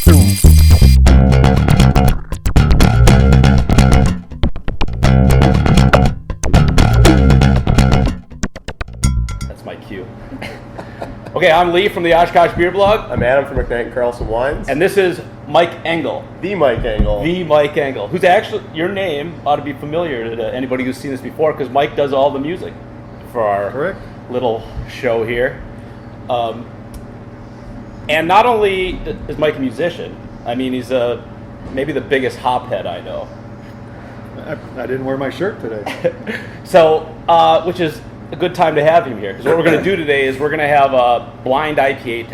Okay, I'm Lee from the Oshkosh Beer Blog. I'm Adam from McKnight and Carlson Wines. And this is Mike Engel. The Mike Engel. The Mike Engel. Who's actually, your name ought to be familiar to anybody who's seen this before, because Mike does all the music for our little show here. And not only is Mike a musician, I mean, he's maybe the biggest hophead I know. I didn't wear my shirt today. So, which is a good time to have him here, because what we're going to do today is we're going to have a blind IPA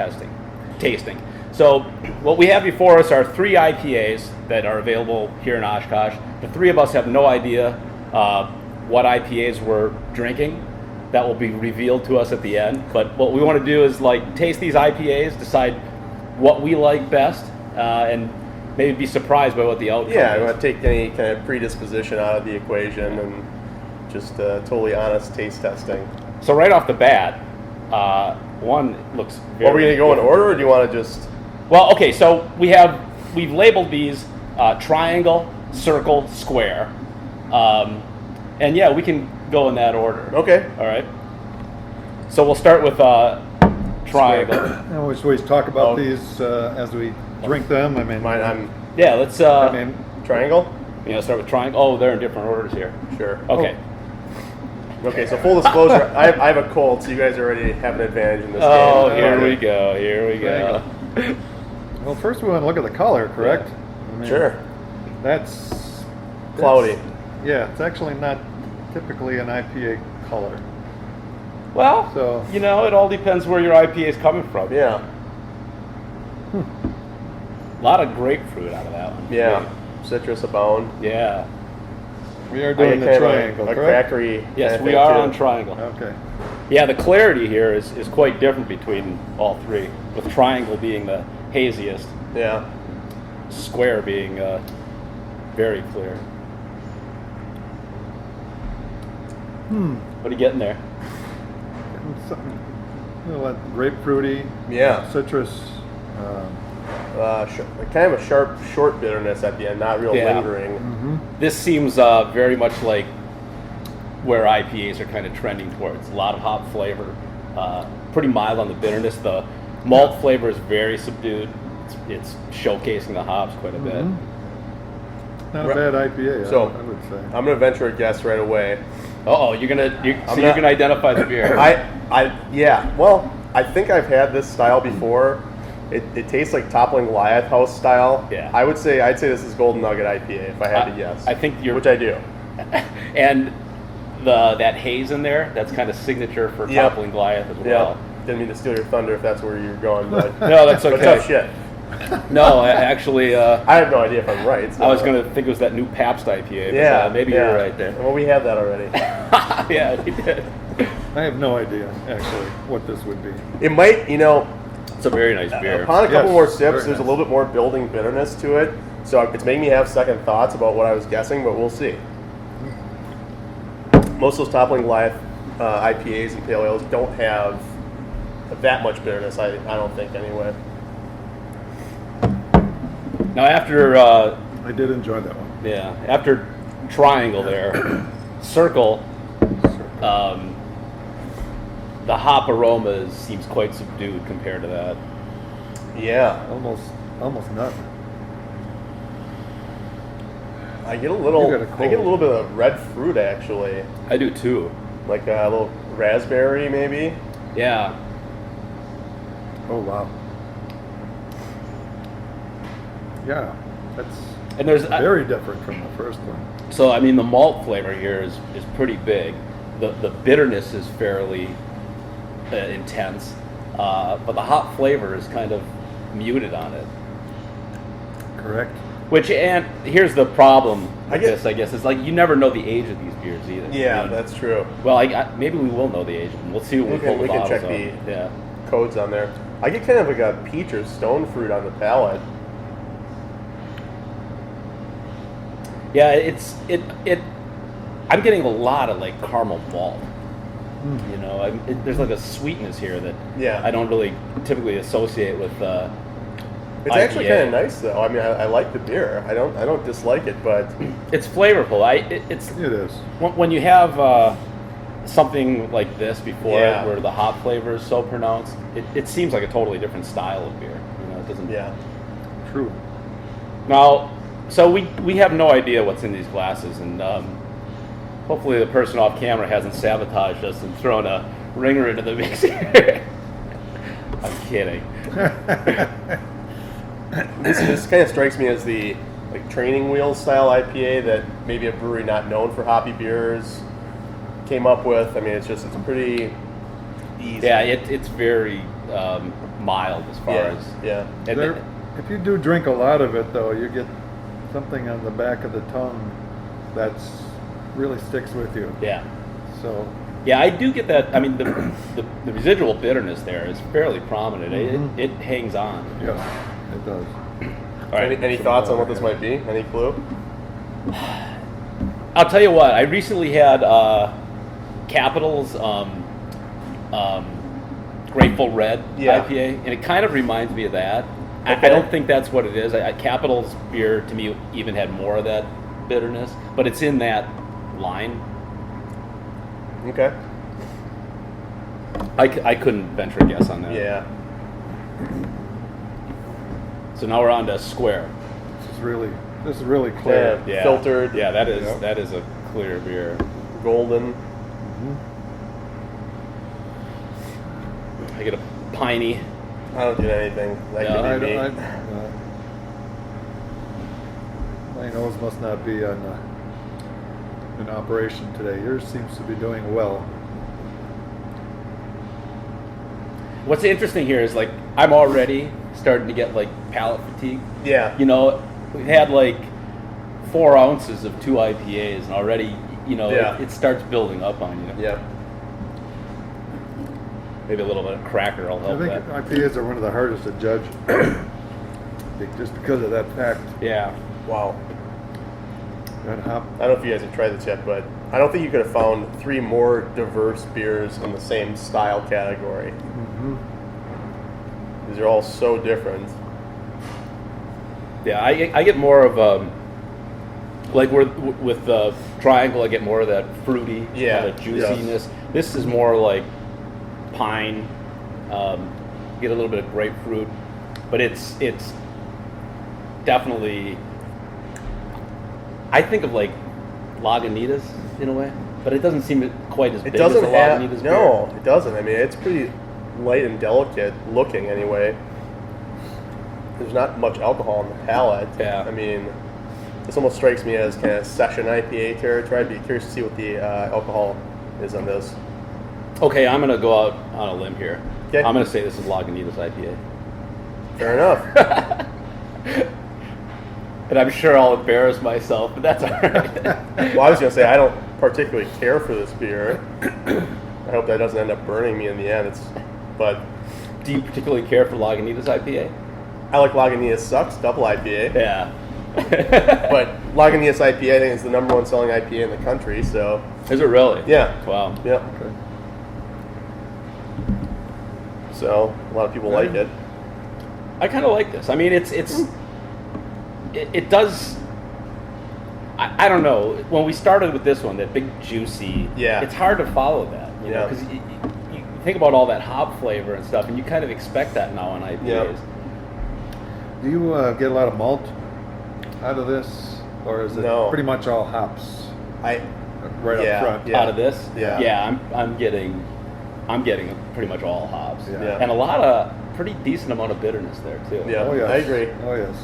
tasting. So what we have before us are 3 IPAs that are available here in Oshkosh. The 3 of us have no idea what IPAs we're drinking. That will be revealed to us at the end. But what we want to do is taste these IPAs, decide what we like best, and maybe be surprised by what the outcome is. Yeah, I want to take any kind of predisposition out of the equation and just totally honest taste testing. So right off the bat, one looks very... Are we going to go in order, or do you want to just... Well, okay, so we've labeled these triangle, circle, square. And yeah, we can go in that order. Okay. All right. So we'll start with triangle. I always talk about these as we drink them. I mean, yeah, let's... triangle? Yeah, start with triangle. Oh, they're in different orders here. Sure. Okay. Okay, so full disclosure, I have a cold, so you guys already have an advantage in this game. Oh, here we go. Well, first we want to look at the color, correct? Yeah. I mean, Sure. That's cloudy. Yeah, it's actually not typically an IPA color. Well, so it all depends where your IPA is coming from. Yeah. A lot of grapefruit out of that one. Yeah. Citrus abound. Yeah. We are doing the triangle, a correct? crackery. Yes, we are on triangle. Okay. Yeah, the clarity here is quite different between all 3, with triangle being the haziest. Yeah. Square being very clear. What are you getting there? Something, grapefruity. Yeah. Citrus. Kind of a sharp, short bitterness at the end, not real lingering. Mm-hmm. This seems very much like where IPAs are kind of trending towards. A lot of hop flavor, pretty mild on the bitterness. The malt flavor is very subdued. It's showcasing the hops quite a bit. Not a bad IPA, so, I would say. I'm going to venture a guess right away. You're gonna identify the beer. Well, I think I've had this style before. It tastes like Toppling Goliath house style. Yeah. I'd say this is Golden Nugget IPA if I had to guess. I think which I do. And that haze in there, that's kind of signature for Toppling Goliath as well. Didn't mean to steal your thunder if that's where you're going, but no, that's okay. But tough shit. No, actually, I have no idea if I'm right. So I was going to think it was that new Pabst IPA. But, maybe you're right there. Well, we have that already. Yeah, we did. I have no idea actually what this would be. It might, It's a very nice beer. Upon a couple more sips, there's a little bit more building bitterness to it. So it's making me have second thoughts about what I was guessing, but we'll see. Most of those Toppling Goliath IPAs and pale ales don't have that much bitterness, I don't think, anyway. Now after... I did enjoy that one. Yeah, after triangle there, circle, the hop aroma seems quite subdued compared to that. Yeah. Almost nothing. I get a little bit of red fruit, actually. I do too. Like a little raspberry, maybe? Yeah. Oh, wow. Yeah, that's very different from the first one. So, I mean, the malt flavor here is pretty big. The bitterness is fairly intense, but the hop flavor is kind of muted on it. Correct. And here's the problem with this, I guess, is you never know the age of these beers either. Yeah, that's true. Well, maybe we will know the age of them. We'll see when we pull the bottles. We can check the codes on there. I get kind of like a peach or stone fruit on the palate. Yeah, I'm getting a lot of caramel malt. There's a sweetness here that I don't really typically associate with It's actually kind of nice though. I mean, I like the beer. I don't dislike it, but it's flavorful. It is. When you have something like this before it, where the hop flavor is so pronounced, it seems like a totally different style of beer. You know, it doesn't. Yeah. True. Now, so we have no idea what's in these glasses, and hopefully the person off camera hasn't sabotaged us and thrown a ringer into the mix here. I'm kidding. This kind of strikes me as the training wheel style IPA that maybe a brewery not known for hoppy beers came up with. I mean, it's pretty easy. Yeah, it's very mild as far as if you do drink a lot of it, though, you get something on the back of the tongue that's really sticks with you. Yeah. So. Yeah, I do get that. I mean, the residual bitterness there is fairly prominent. Mm-hmm. It hangs on. Yeah, it does. All right. Any thoughts on what this might be? Any clue? I'll tell you what. I recently had Capital's Grateful Red IPA, and it kind of reminds me of that. Okay. I don't think that's what it is. Capital's beer, to me, even had more of that bitterness, but it's in that line. Okay. I couldn't venture a guess on that. Yeah. So now we're on to Square. This is really clear. Yeah. Filtered. Yeah, that is a clear beer. Golden. Mm-hmm. I get a piney. I don't get anything. That could be me. My nose must not be in operation today. Yours seems to be doing well. What's interesting here is I'm already starting to get palate fatigue. Yeah. You know, we've had 4 ounces of 2 IPAs, and already it starts building up on you. Yeah. Maybe a little bit of cracker will help. I think IPAs are one of the hardest to judge, just because of that fact. Yeah. Wow. That hop. I don't know if you guys have tried this yet, but I don't think you could have found 3 more diverse beers in the same style category. Mm-hmm. These are all so different. Yeah, I get more of with the Triangle, I get more of that fruity, kind of juiciness. Yes. This is more like pine. Get a little bit of grapefruit, but it's definitely. I think of Lagunitas in a way, but it doesn't seem quite as big as a Lagunitas beer. No, it doesn't. I mean, it's pretty light and delicate looking anyway. There's not much alcohol in the palate. Yeah. I mean, this almost strikes me as kind of session IPA territory. I'd be curious to see what the alcohol is on this. Okay, I'm going to go out on a limb here. Okay. I'm going to say this is Lagunitas IPA. Fair enough. And I'm sure I'll embarrass myself, but that's all right. Well, I was going to say, I don't particularly care for this beer. I hope that doesn't end up burning me in the end. But do you particularly care for Lagunitas IPA? I like Lagunitas Sucks, double IPA. Yeah. But Lagunitas IPA, I think, is the #1 selling IPA in the country, so. Is it really? Yeah. Wow. Yeah. Okay. So, a lot of people like it. I kind of like this. I mean, it does. I don't know. When we started with this one, that big juicy. Yeah. It's hard to follow that. You know, because you think about all that hop flavor and stuff, and you kind of expect that now on IPAs. Yeah. Do you get a lot of malt out of this, or is it pretty much all hops? Up front. Yeah. Out of this. Yeah. Yeah. I'm getting pretty much all hops. Yeah. And a lot of pretty decent amount of bitterness there too. Yeah. Oh, yes. I agree. Oh yes.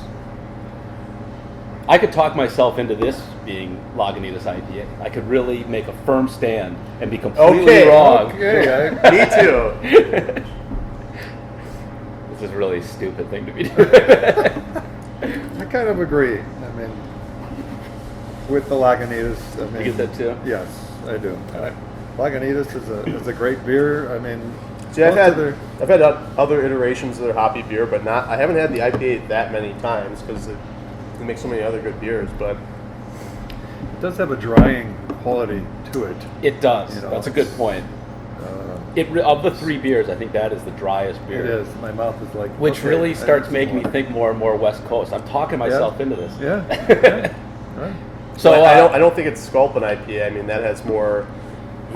I could talk myself into this being Lagunitas IPA. I could really make a firm stand and be completely wrong. Okay. Me too. This is a really stupid thing to be doing. I kind of agree. I mean, with the Lagunitas, You get that too? Yes, I do. Lagunitas is a great beer. I mean, See, I've had other iterations of their hoppy beer, but I haven't had the IPA that many times because it makes so many other good beers. But it does have a drying quality to it. It does. That's a good point. Of the 3 beers, I think that is the driest beer. It is. My mouth is like. Which okay, really I starts need making me some more. think more and more West Coast. I'm talking myself into this. Yeah. Yeah. Right. So But I don't think it's Sculpin IPA. I mean, that has more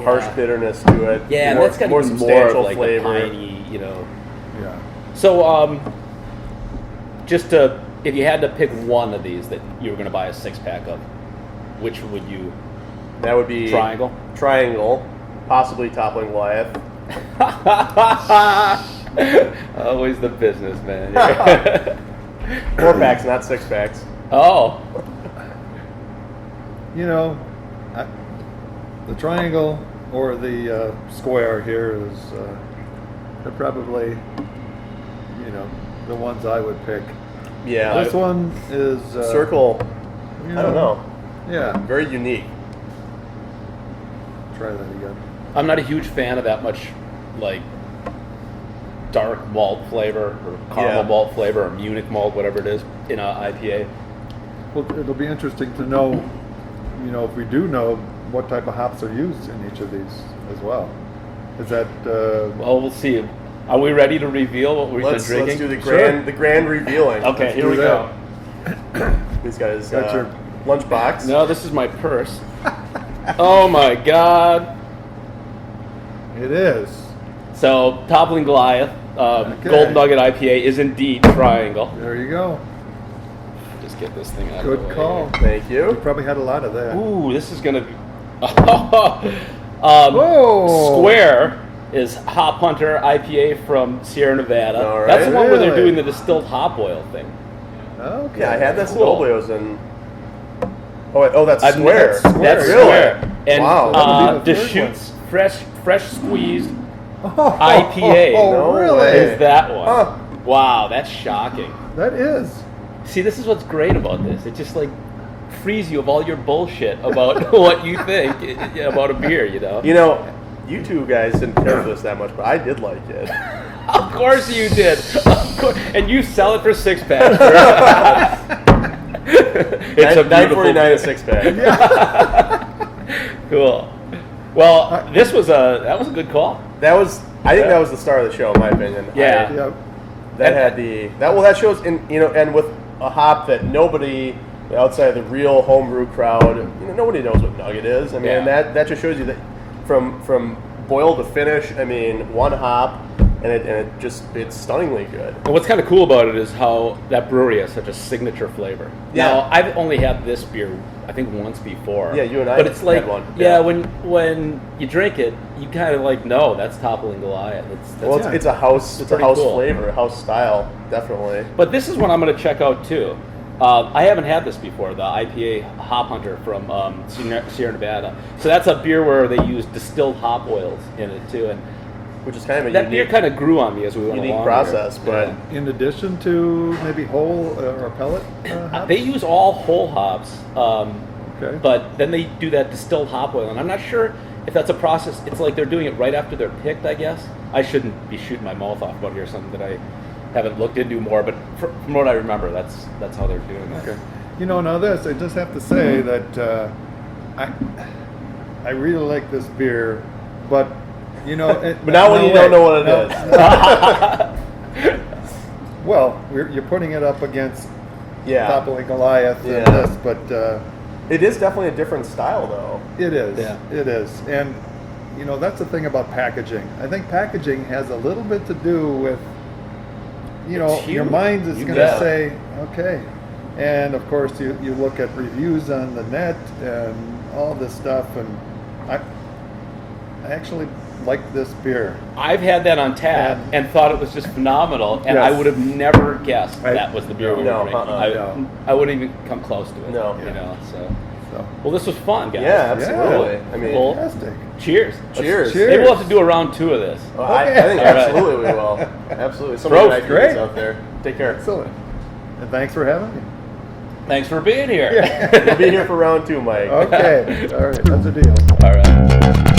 harsh bitterness to it. Yeah, and more, that's got more even more substantial of like flavor. the piney, you know. Yeah. So, if you had to pick one of these that you were going to buy a 6-pack of, which would you? That would be Triangle, possibly Toppling Goliath. Always the businessman. 4-packs, not 6-packs. Oh, You know, the triangle or the square here is they're probably, you know, the ones I would pick. Yeah. This one is Circle, you I don't know. Yeah, Very unique. try that again. I'm not a huge fan of that much, like, dark malt flavor or caramel malt flavor or Munich malt, whatever it is, in a IPA. Well, it'll be interesting to know, you know, if we do know what type of hops are used in each of these as well. Is that Well, we'll see. Are we ready to reveal what we've Let's been drinking? do the grand revealing. Okay, Let's here do we go. that. He's got his Got your- lunchbox. No, this is my purse. Oh my God. it is? So, Toppling Goliath, Okay. Golden Nugget IPA is indeed Triangle. There you go. Just get this thing out of the Good way. call. Thank You you. probably had a lot of that. Ooh, this is gonna be. Whoa! Square is Hop Hunter IPA from Sierra Nevada. All right. That's the one where they're Really? doing the distilled hop oil thing. Okay. Yeah, I had that Cool. Snoblios and. Oh, that's I've- Square. Square. That's Really? Square. And Wow. That would be the third Deschutes Fresh Squeezed Oh, IPA. Oh, No really? way. is that one. Huh. Wow, that's shocking. That is. See, this is what's great about this. It just like frees you of all your bullshit about what you think about a beer, you know? You know, you two guys didn't care for this that much, but I did like it. Of course you did. Of course. And you sell it for 6-packs. It's a beautiful $9.49 beer. a 6-pack. Cool. Well, that was a good call. I think that was the star of the show, in my opinion. Yeah. Yep. That shows and with a hop that nobody outside of the real homebrew crowd, nobody knows what Nugget is. I mean, Yeah. that just shows you that from boil to finish, I mean, one hop, and it's stunningly good. And what's kind of cool about it is how that brewery has such a signature flavor. Yeah. Now, I've only had this beer, I think, once before. Yeah, you and I But it's like, had one. yeah, Yeah. when you drink it, you kind of like know that's Toppling Goliath. Well, it's a house pretty cool. flavor, a house style, definitely. But this is one I'm going to check out too. I haven't had this before, the IPA Hop Hunter from Sierra Nevada. So that's a beer where they use distilled hop oils in it too, and Which is kind of a that beer unique, kind of grew on me as we went unique along. process, here. but Yeah. In addition to maybe whole or pellet hops? They use all whole hops, Okay. but then they do that distilled hop oil, and I'm not sure if that's a process. It's like they're doing it right after they're picked, I guess. I shouldn't be shooting my mouth off about here, something that I haven't looked into more, but from what I remember, that's how they're doing it. Okay. Now this, I just have to say that I really like this beer, but but not when you don't know what it is. Well, you're putting it up against Yeah, Toppling Goliath Yeah. and this, but it is definitely a different style, though. it is. Yeah. It is, and that's the thing about packaging. I think packaging has a little bit to do with It's your huge. mind is You going to bet. say okay, and of course you look at reviews on the net and all this stuff, and I actually like this beer. I've had that on tap and thought it was just phenomenal, and Yes. I would have never guessed Right. that was the beer we No, were drinking. no. I wouldn't even come close to it. No. So. So Well, this was fun, guys. Yeah, absolutely. I mean, Cool. fantastic. Cheers. Cheers. Cheers. Maybe we'll have to do a round 2 of this. well, I think All right. absolutely we will. Absolutely. Somebody Prost. that Great. IPAs out there. Take care. Excellent. And thanks for having me. Thanks for being here. You'll be here for round 2, Mike. Okay. All right. That's a deal. All right.